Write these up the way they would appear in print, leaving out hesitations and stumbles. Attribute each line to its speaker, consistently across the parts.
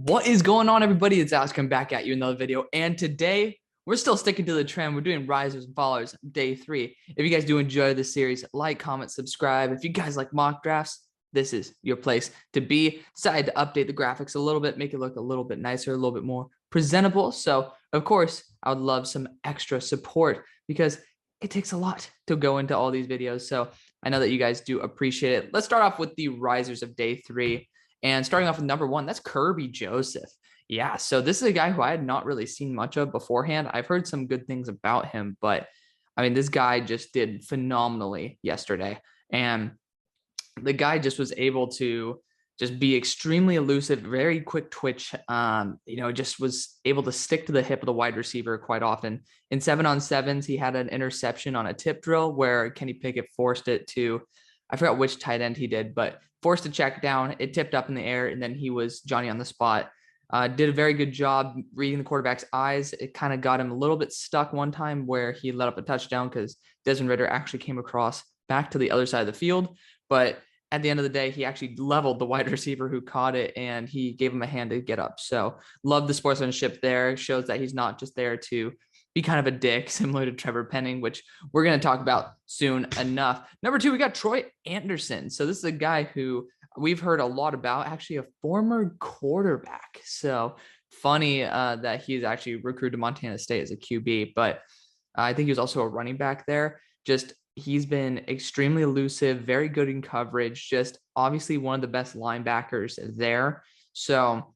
Speaker 1: What is going on, everybody? It's Alex coming back at you in another video. And today, we're still sticking to the trend. We're doing risers and fallers day 3. If you guys do enjoy this series, like, comment, subscribe. If you guys like mock drafts, this is your place to be. Decided to update the graphics a little bit, make it look a little bit nicer, a little bit more presentable. So, of course, I would love some extra support because it takes a lot to go into all these videos. So I know that you guys do appreciate it. Let's start off with the risers of day 3. And starting off with number 1, that's Kirby Joseph. Yeah, so this is a guy who I had not really seen much of beforehand. I've heard some good things about him, but I mean, this guy just did phenomenally yesterday. And the guy just was able to just be extremely elusive, very quick twitch. Just was able to stick to the hip of the wide receiver quite often. In 7-on-7s, he had an interception on a tip drill where Kenny Pickett forced it to, I forgot which tight end he did, but forced a check down. It tipped up in the air, and then he was Johnny on the spot. Did a very good job reading the quarterback's eyes. It kind of got him a little bit stuck one time where he let up a touchdown because Desmond Ridder actually came across back to the other side of the field. But at the end of the day, he actually leveled the wide receiver who caught it, and he gave him a hand to get up. So love the sportsmanship there. Shows that he's not just there to be kind of a dick, similar to Trevor Penning, which we're going to talk about soon enough. Number 2, we got Troy Anderson. So this is a guy who we've heard a lot about, actually a former quarterback. So funny that he's actually recruited to Montana State as a QB, but I think he was also a running back there. Just he's been extremely elusive, very good in coverage, just obviously one of the best linebackers there. So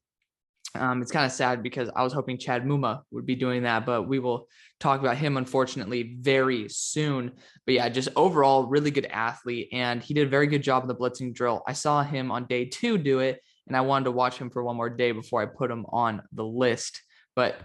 Speaker 1: it's kind of sad because I was hoping Chad Muma would be doing that, but we will talk about him, unfortunately, very soon. But yeah, just overall, really good athlete. And he did a very good job in the blitzing drill. I saw him on day 2 do it, and I wanted to watch him for one more day before I put him on the list. But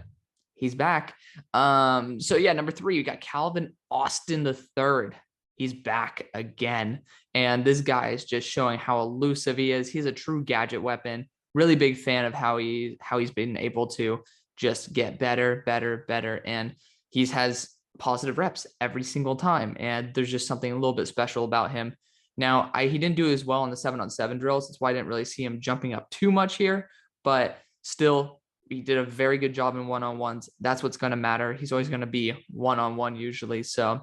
Speaker 1: he's back. So yeah, number 3, you got Calvin Austin III. He's back again. And this guy is just showing how elusive he is. He's a true gadget weapon. Really big fan of how he's been able to just get better. And he has positive reps every single time. And there's just something a little bit special about him. Now, he didn't do as well in the 7-on-7 drills. That's why I didn't really see him jumping up too much here. But still, he did a very good job in 1-on-1s. That's what's going to matter. He's always going to be 1-on-1 usually. So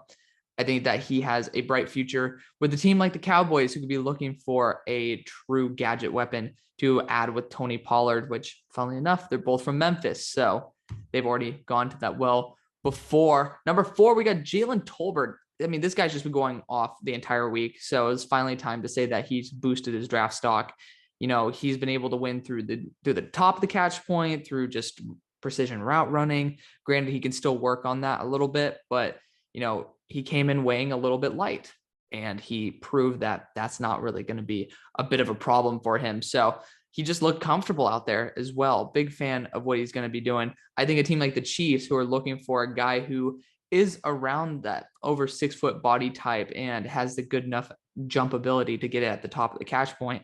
Speaker 1: I think that he has a bright future with a team like the Cowboys, who could be looking for a true gadget weapon to add with Tony Pollard, which, funnily enough, they're both from Memphis. So they've already gone to that well before. Number 4, we got Jalen Tolbert. I mean, this guy's just been going off the entire week. So it's finally time to say that he's boosted his draft stock. You know, he's been able to win through the top of the catch point, through just precision route running. Granted, he can still work on that a little bit, but, you know, he came in weighing a little bit light, and he proved that that's not really going to be a bit of a problem for him. So he just looked comfortable out there as well. Big fan of what he's going to be doing. I think a team like the Chiefs, who are looking for a guy who is around that over 6-foot body type and has the good enough jump ability to get it at the top of the catch point,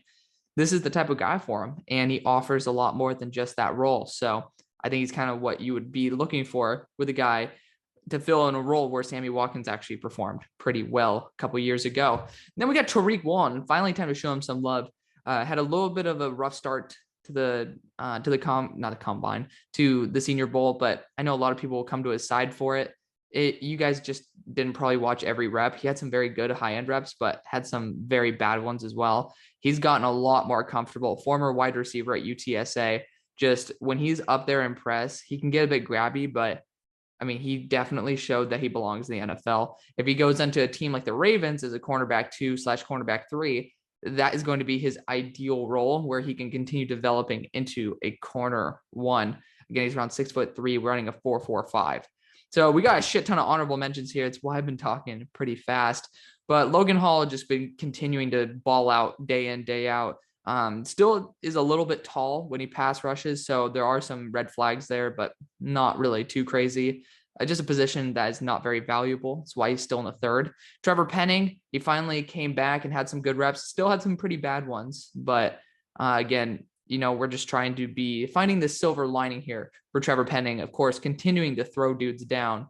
Speaker 1: this is the type of guy for him. And he offers a lot more than just that role. So I think he's kind of what you would be looking for with a guy to fill in a role where Sammy Watkins actually performed pretty well a couple years ago. And then we got Tariq Woolen. Finally, time to show him some love. Had a little bit of a rough start to the Senior Bowl, but I know a lot of people will come to his side for it. You guys just didn't probably watch every rep. He had some very good high-end reps, but had some very bad ones as well. He's gotten a lot more comfortable. Former wide receiver at UTSA. Just when he's up there in press, he can get a bit grabby, but I mean, he definitely showed that he belongs in the NFL. If he goes into a team like the Ravens as a cornerback 2/cornerback 3, that is going to be his ideal role, where he can continue developing into a corner 1. Again, he's around 6'3", running a 4.45. So we got a shit ton of honorable mentions here. It's why I've been talking pretty fast. But Logan Hall has just been continuing to ball out day in, day out. Still is a little bit tall when he pass rushes, so there are some red flags there, but not really too crazy. Just a position that is not very valuable. That's why he's still in the 3rd. Trevor Penning, he finally came back and had some good reps. Still had some pretty bad ones, but again, you know, we're just trying to be finding the silver lining here for Trevor Penning. Of course, continuing to throw dudes down,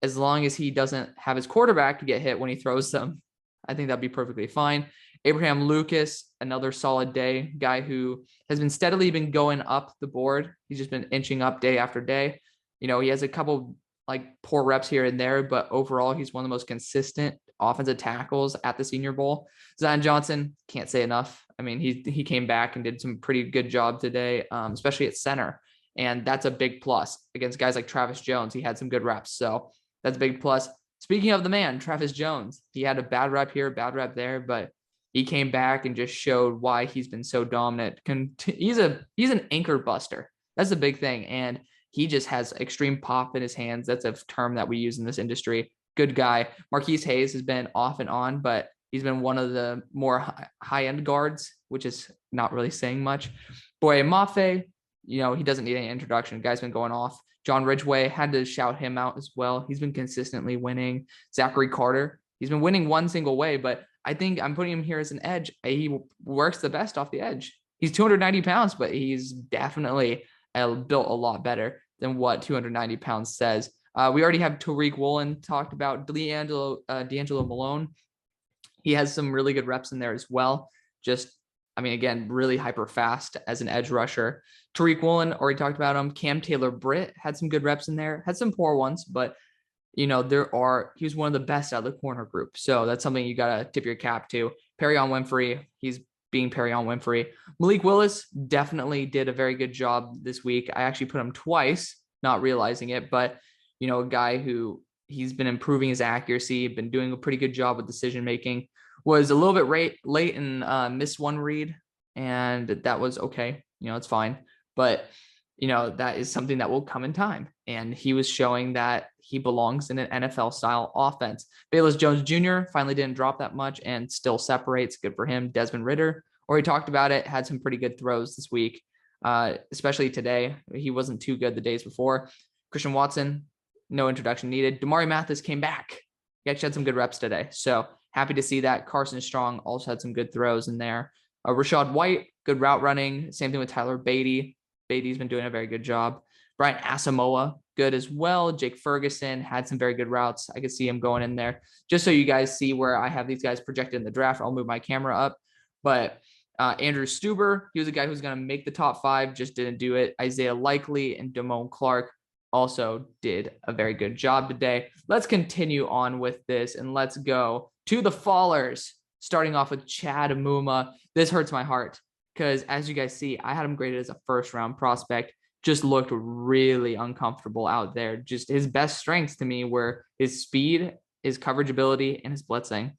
Speaker 1: as long as he doesn't have his quarterback to get hit when he throws them. I think that'd be perfectly fine. Abraham Lucas, another solid day, guy who has been steadily been going up the board. He's just been inching up day after day. He has a couple like poor reps here and there, but overall he's one of the most consistent offensive tackles at the Senior Bowl. Zion Johnson, can't say enough. I mean, he came back and did some pretty good job today, especially at center. And that's a big plus against guys like Travis Jones. He had some good reps. So that's a big plus. Speaking of the man, Travis Jones, he had a bad rep here, bad rep there, but he came back and just showed why he's been so dominant. He's an anchor buster. That's a big thing. And he just has extreme pop in his hands. That's a term that we use in this industry. Good guy. Marquise Hayes has been off and on, but he's been one of the more high-end guards, which is not really saying much. Boye Mafe, he doesn't need any introduction. The guy's been going off. John Ridgway, had to shout him out as well. He's been consistently winning. Zachary Carter, he's been winning one single way, but I think I'm putting him here as an edge. He works the best off the edge. He's 290 pounds, but he's definitely built a lot better than what 290 pounds says. We already have Tariq Woolen talked about. D'Angelo Malone. He has some really good reps in there as well. Again, really hyper fast as an edge rusher. Tariq Woolen, already talked about him. Cam Taylor-Britt had some good reps in there. Had some poor ones, but he was one of the best out of the corner group. So that's something you got to tip your cap to. Perrion Winfrey, he's being Perrion Winfrey. Malik Willis definitely did a very good job this week. I actually put him twice, not realizing it, but a guy who he's been improving his accuracy, been doing a pretty good job with decision making. Was a little bit late and missed one read, and that was okay. It's fine. But, that is something that will come in time. And he was showing that he belongs in an NFL-style offense. Bayless Jones Jr. finally didn't drop that much and still separates. Good for him. Desmond Ridder, already talked about it, had some pretty good throws this week, especially today. He wasn't too good the days before. Christian Watson, no introduction needed. Damari Mathis came back. He actually had some good reps today. So happy to see that. Carson Strong also had some good throws in there. Rashad White, good route running. Same thing with Tyler Beatty. Beatty's been doing a very good job. Brian Asamoah, good as well. Jake Ferguson had some very good routes. I could see him going in there. Just so you guys see where I have these guys projected in the draft, I'll move my camera up. But Andrew Stuber, he was a guy who's going to make the top 5, just didn't do it. Isaiah Likely and Damone Clark also did a very good job today. Let's continue on with this and let's go to the fallers, starting off with Chad Muma. This hurts my heart because, as you guys see, I had him graded as a first-round prospect. Just looked really uncomfortable out there. Just his best strengths to me were his speed, his coverage ability, and his blitzing.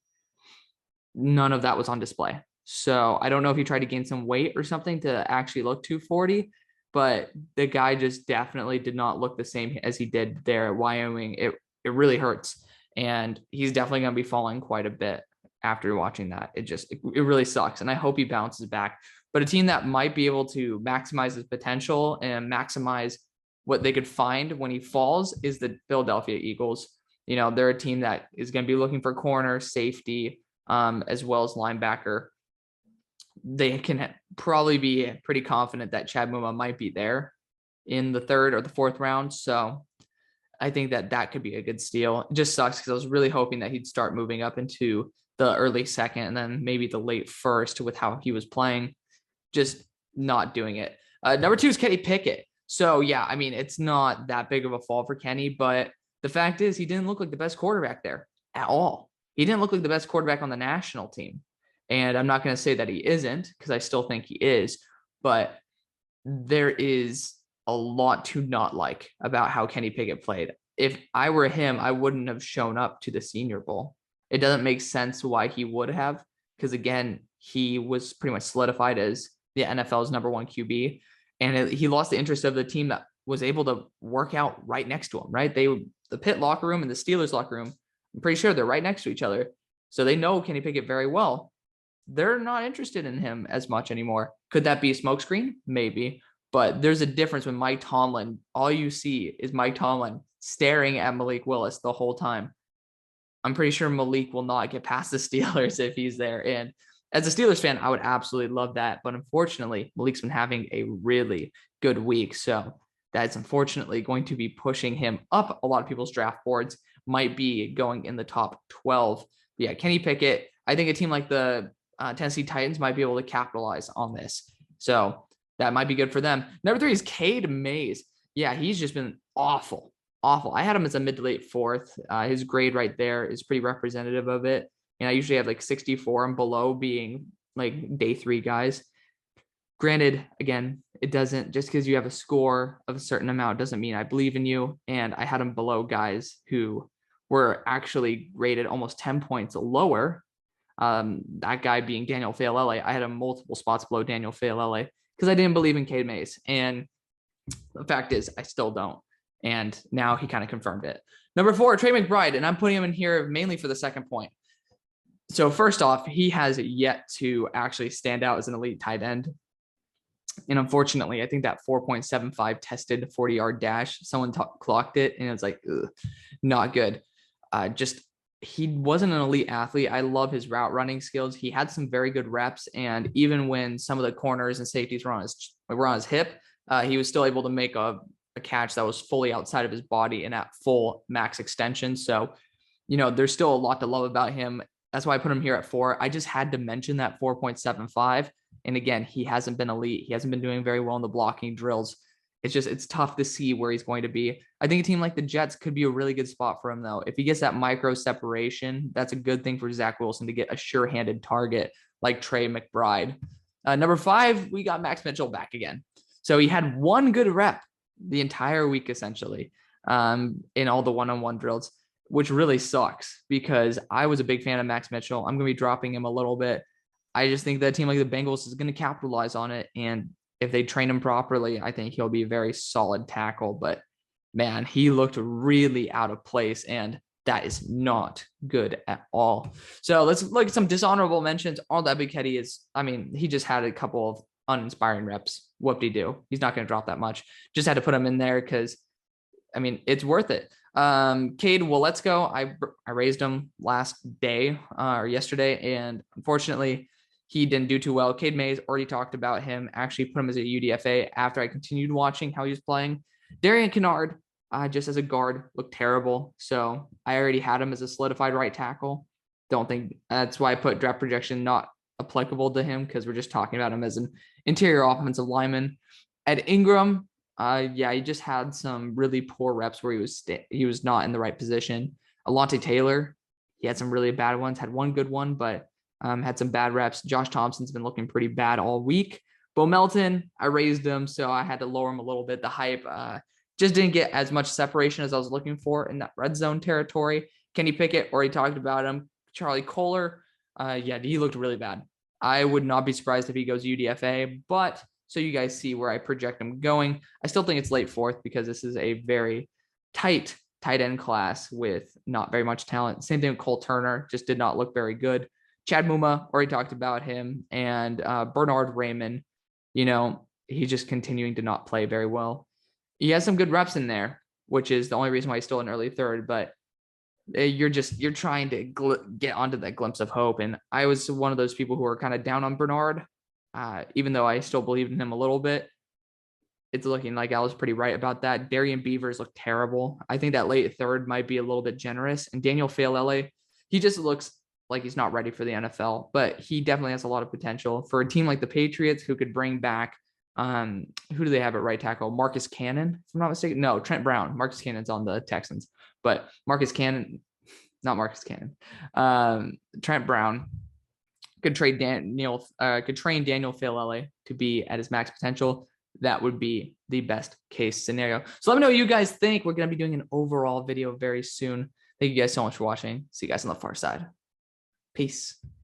Speaker 1: None of that was on display. So I don't know if he tried to gain some weight or something to actually look 240, but the guy just definitely did not look the same as he did there at Wyoming. It really hurts. And he's definitely going to be falling quite a bit after watching that. It really sucks. And I hope he bounces back. But a team that might be able to maximize his potential and maximize what they could find when he falls is the Philadelphia Eagles. They're a team that is going to be looking for corner, safety, as well as linebacker. They can probably be pretty confident that Chad Muma might be there in the 3rd or the 4th round. So I think that could be a good steal. It just sucks because I was really hoping that he'd start moving up into the early 2nd and then maybe the late 1st with how he was playing. Just not doing it. Number 2 is Kenny Pickett. So yeah, it's not that big of a fall for Kenny, but the fact is he didn't look like the best quarterback there at all. He didn't look like the best quarterback on the national team. And I'm not going to say that he isn't because I still think he is, but there is a lot to not like about how Kenny Pickett played. If I were him, I wouldn't have shown up to the Senior Bowl. It doesn't make sense why he would have, because again, he was pretty much solidified as the NFL's number 1 QB, and he lost the interest of the team that was able to work out right next to him, right? The Pitt locker room and the Steelers locker room, I'm pretty sure they're right next to each other. So they know Kenny Pickett very well. They're not interested in him as much anymore. Could that be a smokescreen? Maybe. But there's a difference when Mike Tomlin, all you see is Mike Tomlin staring at Malik Willis the whole time. I'm pretty sure Malik will not get past the Steelers if he's there. And as a Steelers fan, I would absolutely love that. But unfortunately, Malik's been having a really good week. So that's unfortunately going to be pushing him up a lot of people's draft boards, might be going in the top 12. But yeah, Kenny Pickett, I think a team like the Tennessee Titans might be able to capitalize on this. So that might be good for them. Number 3 is Cade Mays. Yeah, he's just been awful. I had him as a mid to late fourth. His grade right there is pretty representative of it. And I usually have like 64 and below being like day 3 guys. Granted, again, it doesn't, just because you have a score of a certain amount doesn't mean I believe in you. And I had him below guys who were actually rated almost 10 points lower. That guy being Daniel Faalele. I had him multiple spots below Daniel Faalele because I didn't believe in Cade Mays. And the fact is, I still don't. And now he kind of confirmed it. Number 4, Trey McBride. And I'm putting him in here mainly for the second point. So first off, he has yet to actually stand out as an elite tight end. And unfortunately, I think that 4.75 tested 40-yard dash, someone clocked it, and it was like, ugh, not good. He wasn't an elite athlete. I love his route running skills. He had some very good reps, and even when some of the corners and safeties were on his hip, he was still able to make a catch that was fully outside of his body and at full max extension. So, there's still a lot to love about him. That's why I put him here at 4. I just had to mention that 4.75. And again, he hasn't been elite. He hasn't been doing very well in the blocking drills. It's tough to see where he's going to be. I think a team like the Jets could be a really good spot for him, though. If he gets that micro separation, that's a good thing for Zach Wilson to get a sure-handed target like Trey McBride. Number 5, we got Max Mitchell back again. So he had one good rep the entire week, essentially, in all the one-on-one drills, which really sucks because I was a big fan of Max Mitchell. I'm going to be dropping him a little bit. I just think that a team like the Bengals is going to capitalize on it. And if they train him properly, I think he'll be a very solid tackle. But man, he looked really out of place, and that is not good at all. So let's look at some dishonorable mentions. All that big heady is, he just had a couple of uninspiring reps. Whoop-de-doo. He's not going to drop that much. Just had to put him in there because, it's worth it. Cade Willetsko, I raised him last day or yesterday, and unfortunately, he didn't do too well. Cade Mays, already talked about him. Actually put him as a UDFA after I continued watching how he was playing. Darian Kennard, just as a guard, looked terrible. So I already had him as a solidified right tackle. Don't think that's why I put draft projection not applicable to him, because we're just talking about him as an interior offensive lineman. Ed Ingram, he just had some really poor reps where he was not in the right position. Alontae Taylor, he had some really bad ones. Had one good one, but had some bad reps. Josh Thompson's been looking pretty bad all week. Bo Melton, I raised him, so I had to lower him a little bit. The hype just didn't get as much separation as I was looking for in that red zone territory. Kenny Pickett, already talked about him. Charlie Kohler, he looked really bad. I would not be surprised if he goes UDFA, but so you guys see where I project him going. I still think it's late 4th because this is a very tight end class with not very much talent. Same thing with Cole Turner, just did not look very good. Chad Muma, already talked about him, and Bernard Raymond, he's just continuing to not play very well. He has some good reps in there, which is the only reason why he's still an early 3rd, but you're trying to get onto that glimpse of hope. And I was one of those people who are kind of down on Bernard, even though I still believed in him a little bit. It's looking like I was pretty right about that. Darian Beavers looked terrible. I think that late 3rd might be a little bit generous. And Daniel Faalele, he just looks like he's not ready for the NFL, but he definitely has a lot of potential for a team like the Patriots, who could bring back, who do they have at right tackle? Marcus Cannon, if I'm not mistaken. No, Trent Brown. Marcus Cannon's on the Texans, but Trent Brown could train Daniel Faalele to be at his max potential. That would be the best case scenario. So let me know what you guys think. We're going to be doing an overall video very soon. Thank you guys so much for watching. See you guys on the far side. Peace.